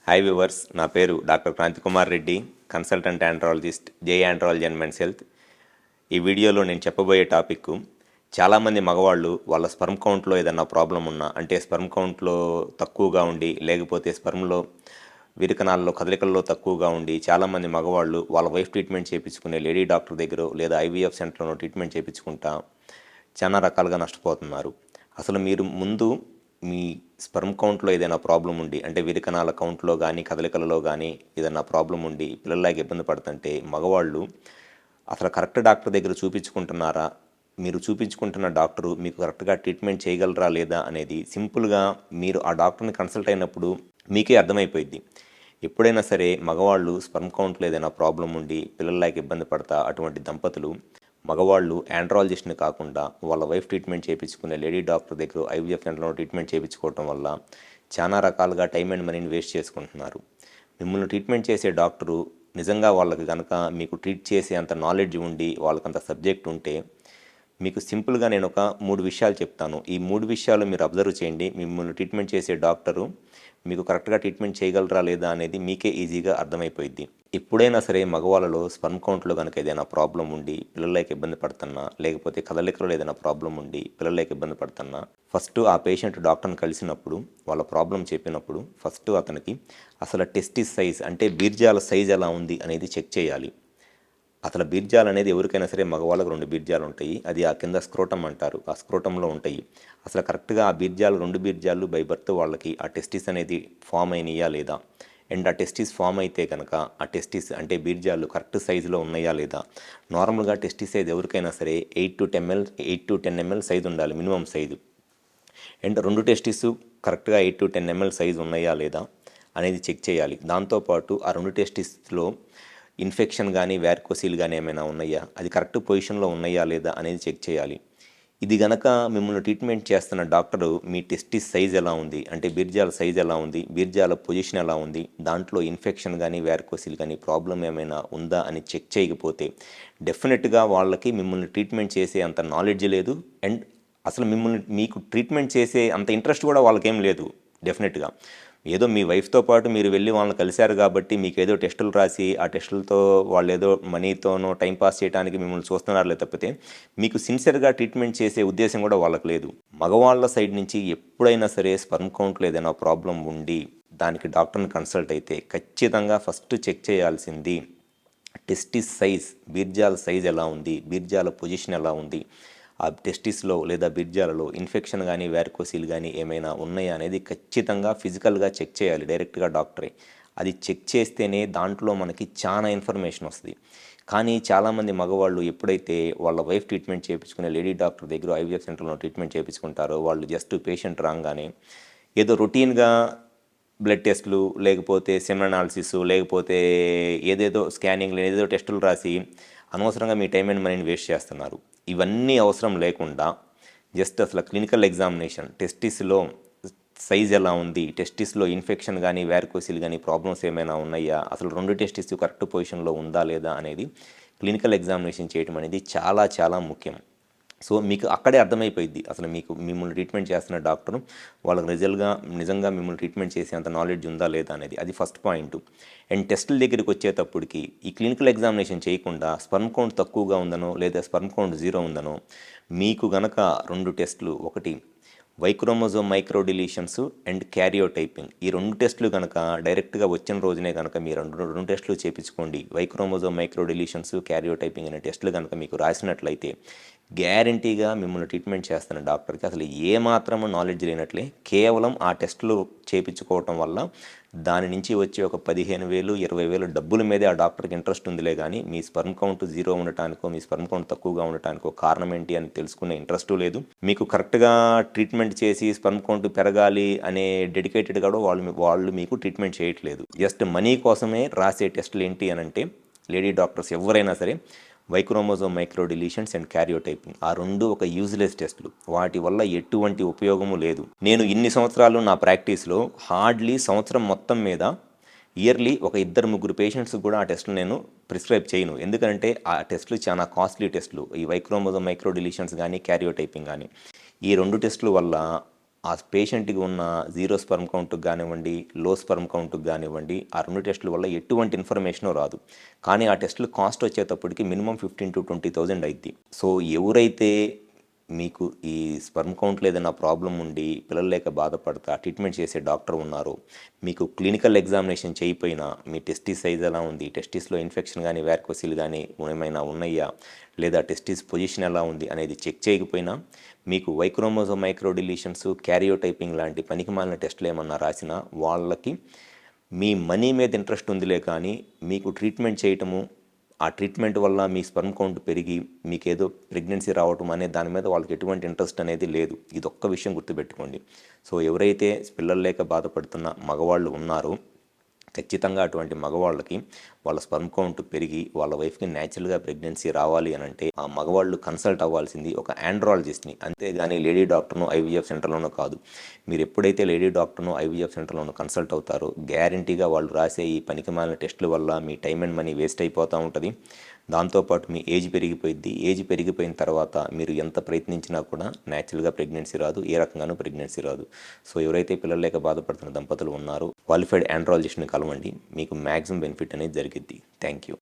Hi viewers, నా పేరు doctor Kranthi Kumar Reddy, consultant andrologist, J andrology and men's health. ఈ వీడియోలో నేను చెప్పబోయే టాపిక్, చాలామంది మగవాళ్ళు వాళ్ళ స్పర్మ్ కౌంట్లో ఏదైనా ప్రాబ్లం ఉన్నా, అంటే స్పర్మ్ కౌంట్లో తక్కువగా ఉండి, లేకపోతే స్పర్మ్లో విరకణాల్లో కదలికల్లో తక్కువగా ఉండి, చాలామంది మగవాళ్ళు వాళ్ళ వైఫ్ ట్రీట్మెంట్ చేయించుకునే లేడీ డాక్టర్ దగ్గర లేదా ఐవీఎఫ్ సెంటర్లో ట్రీట్మెంట్ చేయించుకుంటా చాలా రకాలుగా నష్టపోతున్నారు. అసలు మీరు ముందు మీ స్పర్మ్ కౌంట్లో ఏదైనా ప్రాబ్లం ఉండి, అంటే విరకణాల కౌంట్లో కానీ కదలికలలో కానీ ఏదైనా ప్రాబ్లం ఉండి పిల్లల్లాగా ఇబ్బంది పడుతుంటే మగవాళ్ళు అసలు కరెక్ట్ డాక్టర్ దగ్గర చూపించుకుంటున్నారా, మీరు చూపించుకుంటున్న డాక్టరు మీకు కరెక్ట్గా ట్రీట్మెంట్ చేయగలరా లేదా అనేది సింపుల్గా మీరు ఆ డాక్టర్ని కన్సల్ట్ అయినప్పుడు మీకే అర్థమైపోయింది. ఎప్పుడైనా సరే మగవాళ్ళు స్పర్మ్ కౌంట్లో ఏదైనా ప్రాబ్లం ఉండి పిల్లల్లాగా ఇబ్బంది పడతా అటువంటి దంపతులు మగవాళ్ళు ఆండ్రాలజిస్ట్ని కాకుండా వాళ్ళ వైఫ్ ట్రీట్మెంట్ చేయించుకునే లేడీ డాక్టర్ దగ్గర ఐవీఎఫ్ సెంటర్లో ట్రీట్మెంట్ చేయించుకోవటం వల్ల చాలా రకాలుగా టైం అండ్ మనీని వేస్ట్ చేసుకుంటున్నారు. మిమ్మల్ని ట్రీట్మెంట్ చేసే డాక్టరు నిజంగా వాళ్ళకి కనుక మీకు ట్రీట్ చేసే అంత నాలెడ్జ్ ఉండి వాళ్ళకంత సబ్జెక్ట్ ఉంటే, మీకు సింపుల్గా నేను ఒక 3 విషయాలు చెప్తాను. ఈ 3 విషయాలు మీరు అబ్జర్వ్ చేయండి. మిమ్మల్ని ట్రీట్మెంట్ చేసే డాక్టరు మీకు కరెక్ట్గా ట్రీట్మెంట్ చేయగలరా లేదా అనేది మీకే ఈజీగా అర్థమైపోయింది. ఎప్పుడైనా సరే మగవాళ్ళలో స్పర్మ్ కౌంట్లో కనుక ఏదైనా ప్రాబ్లం ఉండి పిల్లలకి ఇబ్బంది పడుతున్నా, లేకపోతే కదలికలో ఏదైనా ప్రాబ్లం ఉండి పిల్లలకి ఇబ్బంది పడుతున్నా, ఫస్ట్ ఆ పేషెంట్ డాక్టర్ని కలిసినప్పుడు వాళ్ళ ప్రాబ్లం చెప్పినప్పుడు ఫస్ట్ అతనికి అసలు టెస్టిస్ సైజ్, అంటే బీర్జాల సైజ్ ఎలా ఉంది అనేది చెక్ చేయాలి. అసలు బీర్జాలు అనేది ఎవరికైనా సరే మగవాళ్ళకు 2 బీర్జాలు ఉంటాయి. అది ఆ కింద స్క్రోటం అంటారు, ఆ స్క్రోటంలో ఉంటాయి. అసలు కరెక్ట్గా ఆ బీర్జాలు 2 బీర్జాలు బై బర్త్ వాళ్ళకి ఆ టెస్టిస్ అనేది ఫామ్ అయినాయా లేదా, అండ్ ఆ టెస్టిస్ ఫామ్ అయితే కనుక ఆ టెస్టిస్ అంటే బీర్జాలు కరెక్ట్ సైజులో ఉన్నాయా లేదా. నార్మల్గా టెస్టిస్ సైజ్ ఎవరికైనా సరే 8 to 10 ml సైజు ఉండాలి, మినిమం సైజు. అండ్ 2 టెస్టిస్ కరెక్ట్గా 8 to 10 ml సైజు ఉన్నాయా లేదా అనేది చెక్ చేయాలి. దాంతోపాటు ఆ 2 టెస్టిస్లో ఇన్ఫెక్షన్ కానీ వ్యారికోసిల్ కానీ ఏమైనా ఉన్నాయా, అది కరెక్ట్ పొజిషన్లో ఉన్నాయా లేదా అనేది చెక్ చేయాలి. ఇది గనక మిమ్మల్ని ట్రీట్మెంట్ చేస్తున్న డాక్టరు మీ టెస్టిస్ సైజ్ ఎలా ఉంది, అంటే బీర్జాల సైజ్ ఎలా ఉంది, బీర్జాల పొజిషన్ ఎలా ఉంది, దాంట్లో ఇన్ఫెక్షన్ కానీ వ్యారికోసిల్ కానీ ప్రాబ్లం ఏమైనా ఉందా అని చెక్ చేయకపోతే డెఫినెట్గా వాళ్ళకి మిమ్మల్ని ట్రీట్మెంట్ చేసే అంత నాలెడ్జ్ లేదు. అండ్ అసలు మీకు ట్రీట్మెంట్ చేసే అంత ఇంట్రెస్ట్ కూడా వాళ్ళకేం లేదు. డెఫినెట్గా ఏదో మీ వైఫ్తో పాటు మీరు వెళ్ళి వాళ్ళని కలిశారు కాబట్టి మీకు ఏదో టెస్టులు రాసి ఆ టెస్టులతో వాళ్ళు ఏదో మనీతోనో టైంపాస్ చేయడానికి మిమ్మల్ని చూస్తున్నారులే తప్పితే మీకు సిన్సియర్గా ట్రీట్మెంట్ చేసే ఉద్దేశం కూడా వాళ్ళకి లేదు. మగవాళ్ళ సైడ్ నుంచి ఎప్పుడైనా సరే స్పర్మ్ కౌంట్లో ఏదైనా ప్రాబ్లం ఉండి దానికి డాక్టర్ని కన్సల్ట్ అయితే ఖచ్చితంగా ఫస్ట్ చెక్ చేయాల్సింది టెస్టిస్ సైజ్, బీర్జాల సైజ్ ఎలా ఉంది, బీర్జాల పొజిషన్ ఎలా ఉంది, ఆ టెస్టిస్లో లేదా బీర్జాలలో ఇన్ఫెక్షన్ కానీ వ్యారికోసిల్ కానీ ఏమైనా ఉన్నాయా అనేది ఖచ్చితంగా ఫిజికల్గా చెక్ చేయాలి డైరెక్ట్గా డాక్టరే. అది చెక్ చేస్తేనే దాంట్లో మనకి చాలా ఇన్ఫర్మేషన్ వస్తుంది. కానీ చాలామంది మగవాళ్ళు ఎప్పుడైతే వాళ్ళ వైఫ్ ట్రీట్మెంట్ చేయించుకునే లేడీ డాక్టర్ దగ్గర ఐవీఎఫ్ సెంటర్లో ట్రీట్మెంట్ చేయించుకుంటారో వాళ్ళు జస్ట్ పేషెంట్ రాగానే ఏదో రొటీన్గా బ్లడ్ టెస్టులు, లేకపోతే సెమెన్ అనాలిసిస్, లేకపోతే ఏదేదో స్కానింగ్లు, ఏదేదో టెస్టులు రాసి అనవసరంగా మీ టైం అండ్ మనీని వేస్ట్ చేస్తున్నారు. ఇవన్నీ అవసరం లేకుండా జస్ట్ అసలు క్లినికల్ ఎగ్జామినేషన్, టెస్టిస్లో సైజ్ ఎలా ఉంది, టెస్టిస్లో ఇన్ఫెక్షన్ కానీ వ్యారికోసిల్ కానీ ప్రాబ్లమ్స్ ఏమైనా ఉన్నాయా, అసలు 2 టెస్టిస్ కరెక్ట్ పొజిషన్లో ఉందా లేదా అనేది క్లినికల్ ఎగ్జామినేషన్ చేయడం అనేది చాలా చాలా ముఖ్యం. సో మీకు అక్కడే అర్థమైపోయింది అసలు మిమ్మల్ని ట్రీట్మెంట్ చేస్తున్న డాక్టరు వాళ్ళకి నిజంగా మిమ్మల్ని ట్రీట్మెంట్ చేసే అంత నాలెడ్జ్ ఉందా లేదా అనేది. అది ఫస్ట్ పాయింట్. అండ్ టెస్టుల దగ్గరికి వచ్చేటప్పటికి ఈ క్లినికల్ ఎగ్జామినేషన్ చేయకుండా స్పర్మ్ కౌంట్ తక్కువగా ఉందనో లేదా స్పర్మ్ కౌంట్ 0 ఉందనో మీకు గనక 2 టెస్టులు, ఒకటి Y chromosome micro deletions and karyotyping, ఈ 2 టెస్టులు కనుక డైరెక్ట్గా వచ్చిన రోజునే కనుక మీరు 2 టెస్టులు చేయించుకోండి. వైక్రోమోజోమ్ మైక్రో డిలీషన్స్, క్యారియోటైపింగ్ అనే టెస్టులు కనుక మీకు రాసినట్లయితే గ్యారంటీగా మిమ్మల్ని ట్రీట్మెంట్ చేస్తున్న డాక్టర్కి అసలు ఏమాత్రము నాలెడ్జ్ లేనట్లే. కేవలం ఆ టెస్టులు చేయించుకోవటం వల్ల దాని నుంచి వచ్చే ఒక 15,000, 20,000 డబ్బుల మీదే ఆ డాక్టర్కి ఇంట్రెస్ట్ ఉందిలే కానీ మీ స్పర్మ్ కౌంట్ 0 ఉండటానికో మీ స్పర్మ్ కౌంట్ తక్కువగా ఉండటానికో కారణం ఏంటి అని తెలుసుకునే ఇంట్రెస్టు లేదు. మీకు కరెక్ట్గా ట్రీట్మెంట్ చేసి స్పర్మ్ కౌంట్ పెరగాలి అనే డెడికేటెడ్ కూడా వాళ్ళు మీకు ట్రీట్మెంట్ చేయట్లేదు. జస్ట్ మనీ కోసమే రాసే టెస్టులు ఏంటి అని అంటే లేడీ డాక్టర్స్ ఎవరైనా సరే Y chromosome micro deletions and karyotyping, ఆ 2 ఒక యూజ్లెస్ టెస్టులు. వాటి వల్ల ఎటువంటి ఉపయోగము లేదు. నేను ఇన్ని సంవత్సరాలు నా ప్రాక్టీస్లో హార్డ్లీ సంవత్సరం మొత్తం మీద ఇయర్లీ ఒక 2-3 పేషెంట్స్కి కూడా ఆ టెస్టులు నేను ప్రిస్క్రైబ్ చేయను. ఎందుకంటే ఆ టెస్టులు చాలా కాస్ట్లీ టెస్టులు. ఈ వైక్రోమోజోమ్ మైక్రో డిలీషన్స్ కానీ క్యారియోటైపింగ్ కానీ ఈ 2 టెస్టుల వల్ల ఆ పేషెంట్కి ఉన్న జీరో స్పర్మ్ కౌంట్కి కానివ్వండి, లో స్పర్మ్ కౌంట్కి కానివ్వండి, ఆ 2 టెస్టుల వల్ల ఎటువంటి ఇన్ఫర్మేషను రాదు. కానీ ఆ టెస్టులు కాస్ట్ వచ్చేటప్పటికి మినిమం 15,000-20,000 అయిద్ది. సో ఎవరైతే మీకు ఈ స్పర్మ్ కౌంట్లో ఏదైనా ప్రాబ్లం ఉండి పిల్లలు లేక బాధపడతా ట్రీట్మెంట్ చేసే డాక్టర్ ఉన్నారో, మీకు క్లినికల్ ఎగ్జామినేషన్ చేయకపోయినా మీ టెస్టిస్ సైజ్ ఎలా ఉంది, టెస్టిస్లో ఇన్ఫెక్షన్ కానీ వ్యారికోసిల్ కానీ ఏమైనా ఉన్నాయా, లేదా టెస్టిస్ పొజిషన్ ఎలా ఉంది అనేది చెక్ చేయకపోయినా, మీకు వైక్రోమోజోమ్ మైక్రో డిలీషన్స్, క్యారియోటైపింగ్ లాంటి పనికిమాలిన టెస్టులు ఏమన్నా రాసినా వాళ్ళకి మీ మనీ మీద ఇంట్రెస్ట్ ఉందిలే కానీ మీకు ట్రీట్మెంట్ చేయటము, ఆ ట్రీట్మెంట్ వల్ల మీ స్పర్మ్ కౌంట్ పెరిగి మీకేదో ప్రెగ్నెన్సీ రావటం అనే దాని మీద వాళ్ళకి ఎటువంటి ఇంట్రెస్ట్ అనేది లేదు. ఇదొక్క విషయం గుర్తుపెట్టుకోండి. సో ఎవరైతే పిల్లలు లేక బాధపడుతున్న మగవాళ్ళు ఉన్నారో ఖచ్చితంగా అటువంటి మగవాళ్ళకి వాళ్ళ స్పర్మ్ కౌంట్ పెరిగి వాళ్ళ వైఫ్కి న్యాచురల్గా ప్రెగ్నెన్సీ రావాలి అని అంటే ఆ మగవాళ్ళు కన్సల్ట్ అవ్వాల్సింది ఒక ఆండ్రాలజిస్ట్ని, అంతేగాని లేడీ డాక్టర్ను ఐవీఎఫ్ సెంటర్లోనూ కాదు. మీరు ఎప్పుడైతే లేడీ డాక్టర్ను ఐవీఎఫ్ సెంటర్లోనూ కన్సల్ట్ అవుతారో గ్యారంటీగా వాళ్ళు రాసే ఈ పనికిమాలిన టెస్టుల వల్ల మీ టైం అండ్ మనీ వేస్ట్ అయిపోతూ ఉంటుంది. దాంతోపాటు మీ ఏజ్ పెరిగిపోయింది. ఏజ్ పెరిగిపోయిన తర్వాత మీరు ఎంత ప్రయత్నించినా కూడా న్యాచురల్గా ప్రెగ్నెన్సీ రాదు, ఏ రకంగానూ ప్రెగ్నెన్సీ రాదు. సో ఎవరైతే పిల్లలు లేక బాధపడుతున్న దంపతులు ఉన్నారో క్వాలిఫైడ్ ఆండ్రాలజిస్ట్ని కలవండి, మీకు మ్యాక్సిమం బెనిఫిట్ అనేది జరిగిద్ది. Thank you.